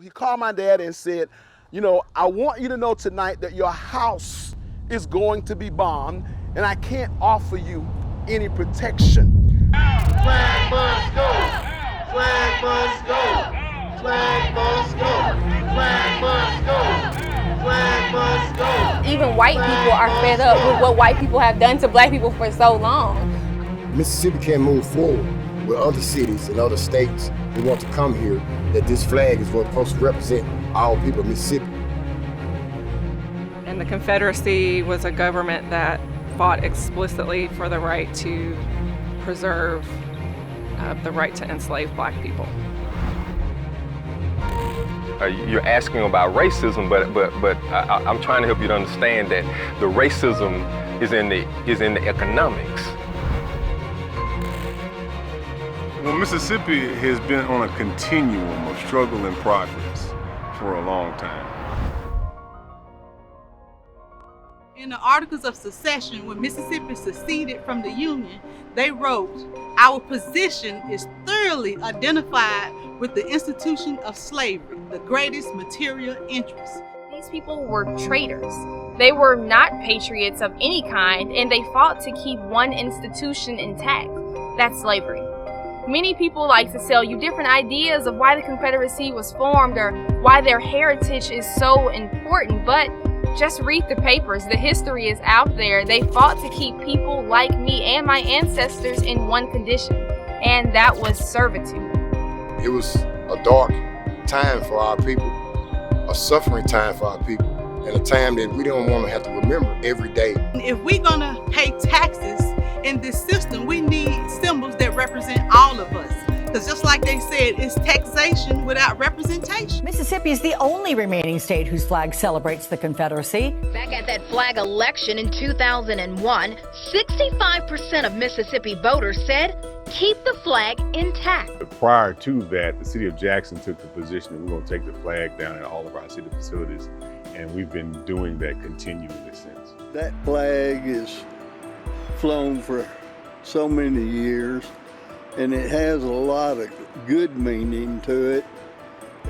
He called my dad and said, you know, I want you to know tonight that your house is going to be bombed and I can't offer you any protection. Flag must go! Flag must go! Flag must go! Flag must go! Flag must go! Even white people are fed up with what white people have done to black people for so long. Mississippi can't move forward with other cities and other states who want to come here, that this flag is what's supposed to represent all people of Mississippi. And the Confederacy was a government that fought explicitly for the right to preserve the right to enslave black people. You're asking about racism, but I'm trying to help you to understand that the racism is in the economics. Well, Mississippi has been on a continuum of struggle and progress for a long time. In the Articles of Secession, when Mississippi seceded from the Union, they wrote, "Our position is thoroughly identified with the institution of slavery, the greatest material interest." These people were traitors. They were not patriots of any kind, and they fought to keep one institution intact. That's slavery. Many people like to sell you different ideas of why the Confederacy was formed or why their heritage is so important, but just read the papers. The history is out there. They fought to keep people like me and my ancestors in one condition, and that was servitude. It was a dark time for our people, a suffering time for our people, and a time that we don't want to have to remember every day. If we're gonna pay taxes in this system, we need symbols that represent all of us. Because just like they said, it's taxation without representation. Mississippi is the only remaining state whose flag celebrates the Confederacy. Back at that flag election in 2001, 65% of Mississippi voters said, keep the flag intact. Prior to that, the city of Jackson took the position that we're going to take the flag down in all of our city facilities, and we've been doing that continually since. That flag is flown for so many years, and it has a lot of good meaning to it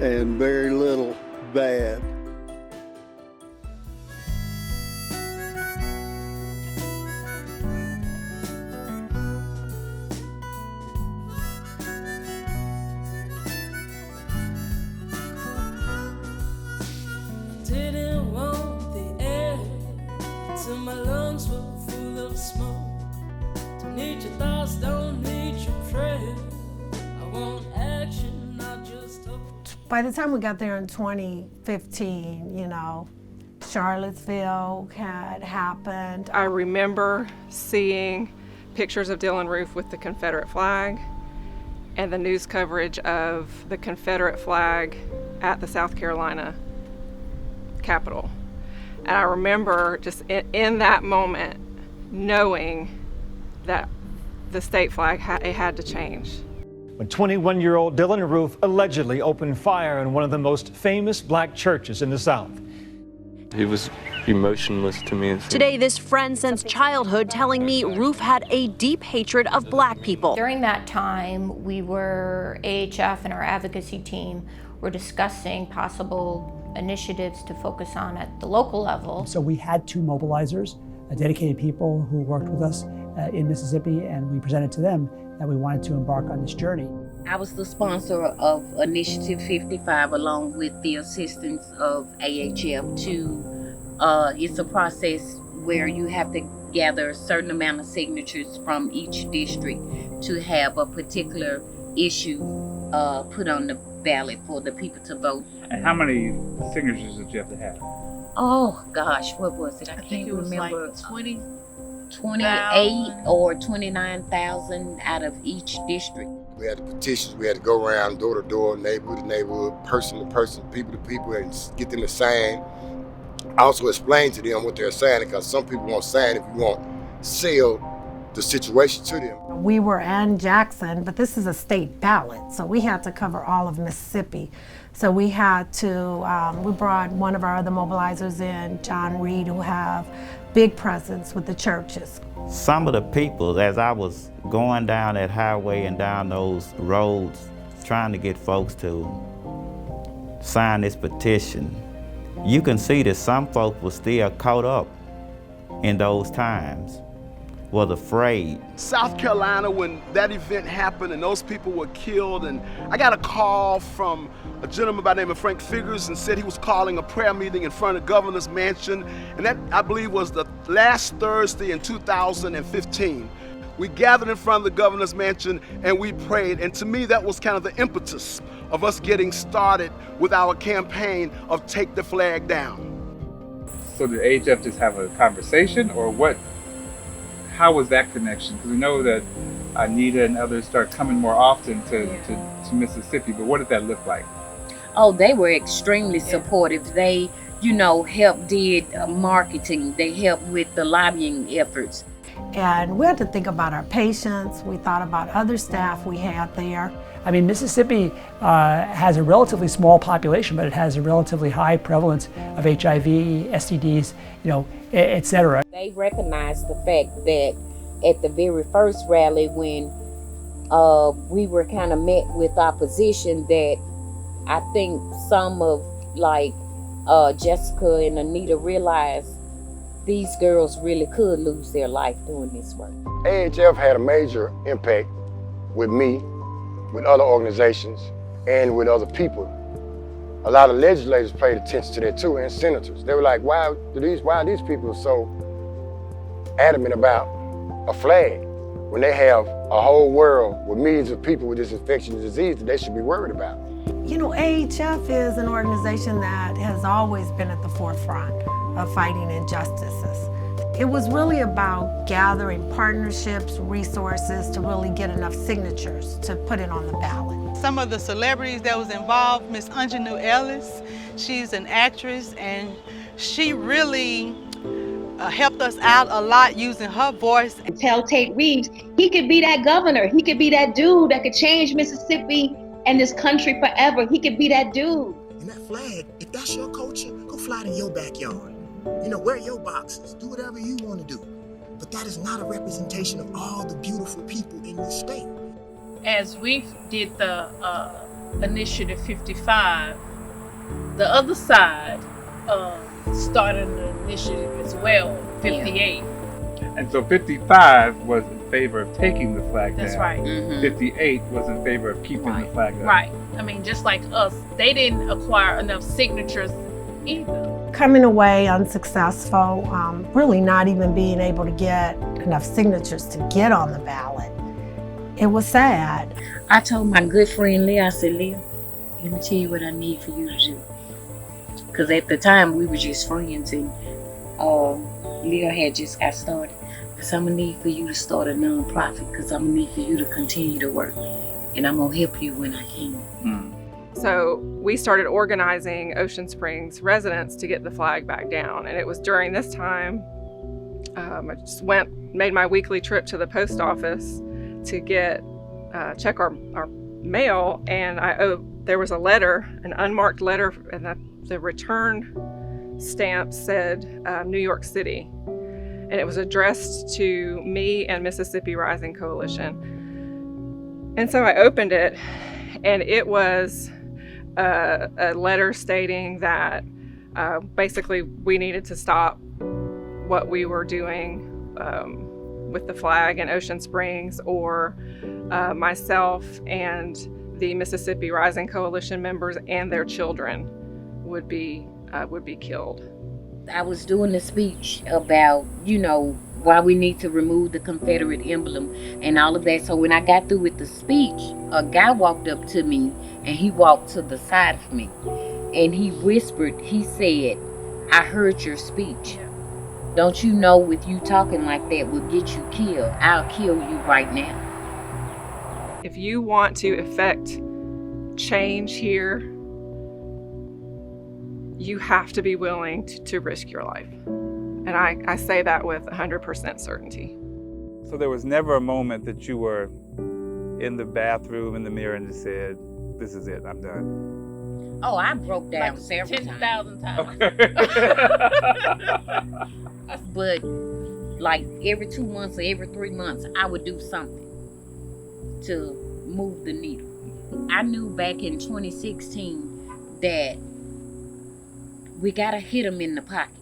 and very little bad. Didn't want the air till my lungs were full of smoke. Don't need your thoughts, don't need your prayer. I want action, not just hope. By the time we got there in 2015, you know, Charlottesville had happened. I remember seeing pictures of Dylan Roof with the Confederate flag and the news coverage of the Confederate flag at the South Carolina Capitol. And I remember just in that moment knowing that the state flag had to change. When 21-year-old Dylan Roof allegedly opened fire in one of the most famous black churches in the South. He was emotionless to me. Today, this friend since childhood telling me Roof had a deep hatred of black people. During that time, we were, AHF and our advocacy team were discussing possible initiatives to focus on at the local level. So we had two mobilizers, dedicated people who worked with us in Mississippi, and we presented to them that we wanted to embark on this journey. I was the sponsor of Initiative 55 along with the assistance of AHF it's a process where you have to gather a certain amount of signatures from each district to have a particular issue put on the ballot for the people to vote. And how many signatures did you have to have? Oh gosh, what was it? I can't remember. Like 28 or 29,000 out of each district. We had the petitions, we had to go around door to door, neighborhood to neighborhood, person to person, people to people, and get them to sign. I also explain to them what they're signing, because some people won't sign if you won't sell the situation to them. We were in Jackson, but this is a state ballot, so we had to cover all of Mississippi. So we had to, we brought one of our other mobilizers in, John Reed, who have big presence with the churches. Some of the people, as I was going down that highway and down those roads, trying to get folks to sign this petition, you can see that some folks were still caught up in those times, was afraid. South Carolina, when that event happened and those people were killed, and I got a call from a gentleman by the name of Frank Figures and said he was calling a prayer meeting in front of the governor's mansion, and that, I believe, was the last Thursday in 2015. We gathered in front of the governor's mansion and we prayed, and to me that was kind of the impetus of us getting started with our campaign of Take the Flag Down. So did AHF just have a conversation, or what? How was that connection? Because we know that Anita and others start coming more often to Mississippi, but what did that look like? Oh, they were extremely supportive. They, did marketing. They helped with the lobbying efforts. And we had to think about our patients. We thought about other staff we had there. I mean, Mississippi has a relatively small population, but it has a relatively high prevalence of HIV, STDs, et cetera. They recognized the fact that at the very first rally, when we were kind of met with opposition, that I think some of Jessica and Anita realized these girls really could lose their life doing this work. AHF had a major impact with me, with other organizations, and with other people. A lot of legislators paid attention to that too, and senators. They were like, why are these people so adamant about a flag when they have a whole world with millions of people with this infectious disease that they should be worried about? AHF is an organization that has always been at the forefront of fighting injustices. It was really about gathering partnerships, resources to really get enough signatures to put it on the ballot. Some of the celebrities that was involved, Miss Anjanou Ellis, she's an actress, and she really helped us out a lot using her voice. Tell Tate Reeves, he could be that governor. He could be that dude that could change Mississippi and this country forever. He could be that dude. And that flag, if that's your culture, go fly it in your backyard. Wear your boxes, do whatever you want to do. But that is not a representation of all the beautiful people in this state. As we did the Initiative 55, the other side started an initiative as well, 58. Yeah. And so 55 was in favor of taking the flag down. That's right. 58 was in favor of keeping the flag down. Right. I mean, just like us, they didn't acquire enough signatures either. Coming away unsuccessful, really not even being able to get enough signatures to get on the ballot. It was sad. I told my good friend Leah, I said, Leah, let me tell you what I need for you to do. Because at the time, we were just friends, and Leah had just got started. I said, I'm going to need for you to start a nonprofit, because I'm going to need for you to continue to work, and I'm going to help you when I can. So we started organizing Ocean Springs residents to get the flag back down. And it was during this time, I just made my weekly trip to the post office to check our mail. And there was a letter, an unmarked letter, and the return stamp said New York City. And it was addressed to me and Mississippi Rising Coalition. And so I opened it, and it was a letter stating that basically we needed to stop what we were doing with the flag in Ocean Springs, or myself and the Mississippi Rising Coalition members and their children would be killed. I was doing a speech about, why we need to remove the Confederate emblem and all of that. So when I got through with the speech, a guy walked up to me, and he walked to the side of me, and he whispered, he said, I heard your speech. Don't you know with you talking like that will get you killed? I'll kill you right now. If you want to effect change here, you have to be willing to risk your life. And I say that with 100% certainty. So there was never a moment that you were in the bathroom, in the mirror, and just said, this is it, I'm done? Oh, I broke down like several 10,000 times. But like every 2 months or every 3 months, I would do something to move the needle. I knew back in 2016 that we gotta hit them in the pocket.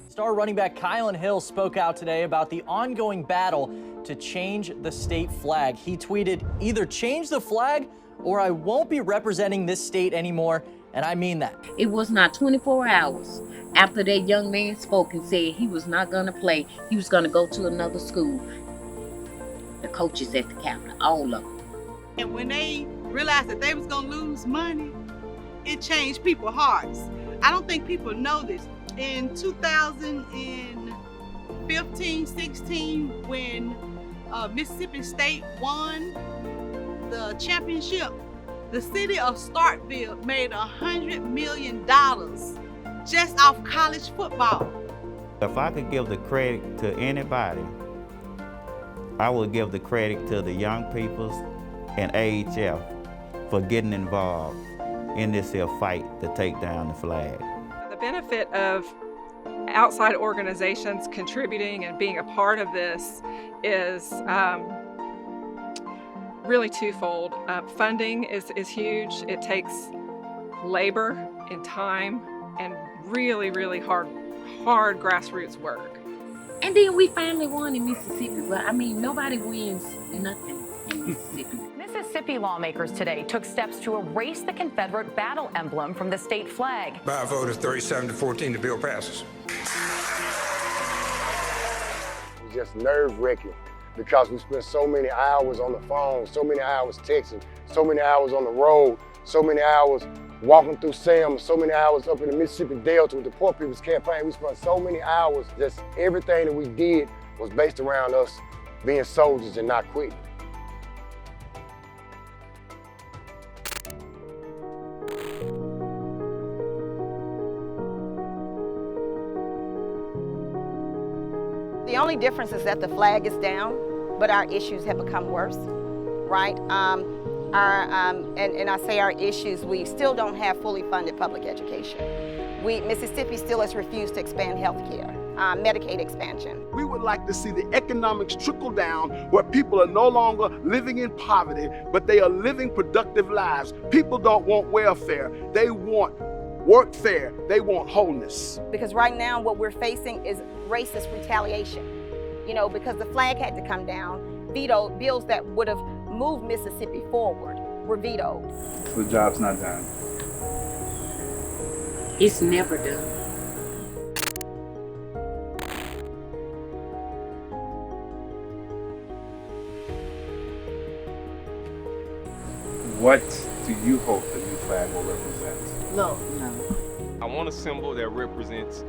Star running back Kylan Hill spoke out today about the ongoing battle to change the state flag. He tweeted, "Either change the flag or I won't be representing this state anymore," and I mean that. It was not 24 hours after that young man spoke and said he was not gonna play, he was gonna go to another school. The coaches at the Capitol, all of them. And when they realized that they was gonna lose money, it changed people's hearts. I don't think people know this. In 2015-16, when Mississippi State won the championship, the city of Starkville made $100 million just off college football. If I could give the credit to anybody, I would give the credit to the young people and AHF for getting involved in this here fight to take down the flag. The benefit of outside organizations contributing and being a part of this is really twofold. Funding is huge. It takes labor and time and really, really hard grassroots work. And then we finally won in Mississippi, but I mean, nobody wins nothing in Mississippi. Mississippi lawmakers today took steps to erase the Confederate battle emblem from the state flag. By a vote of 37-14, the bill passes. It's just nerve-wracking because we spent so many hours on the phone, so many hours texting, so many hours on the road, so many hours walking through Selma, so many hours up in the Mississippi Delta with the Poor People's Campaign. We spent so many hours, just everything that we did was based around us being soldiers and not quitting. The only difference is that the flag is down, but our issues have become worse, right? And I say our issues, we still don't have fully funded public education. Mississippi still has refused to expand health care, Medicaid expansion. We would like to see the economics trickle down where people are no longer living in poverty, but they are living productive lives. People don't want welfare, they want workfare, they want wholeness. Because right now what we're facing is racist retaliation. You know, because the flag had to come down, vetoed bills that would have moved Mississippi forward were vetoed. So the job's not done. It's never done. What do you hope the new flag will represent? No. I want a symbol that represents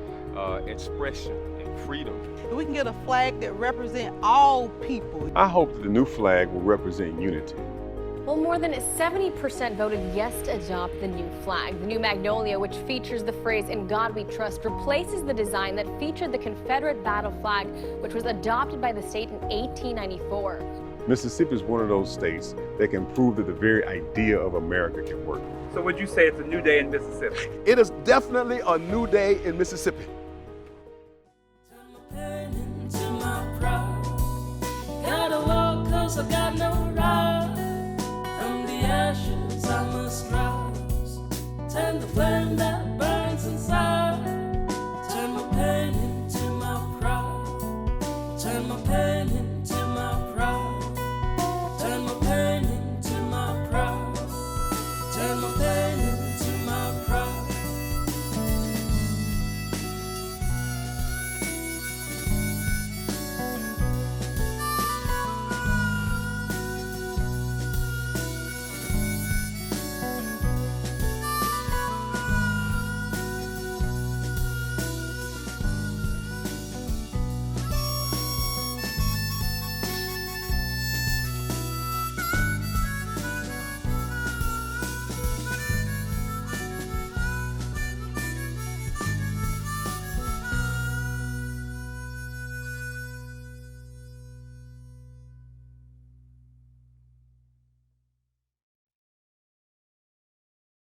expression and freedom. We can get a flag that represents all people. I hope that the new flag will represent unity. Well, more than 70% voted yes to adopt the new flag. The new Magnolia, which features the phrase "In God We Trust," replaces the design that featured the Confederate battle flag, which was adopted by the state in 1894. Mississippi is one of those states that can prove that the very idea of America can work. So would you say it's a new day in Mississippi? It is definitely a new day in Mississippi. Into my pride. Gotta walk 'cause I got no ride. From the ashes I must rise. Tend the flame that burns inside.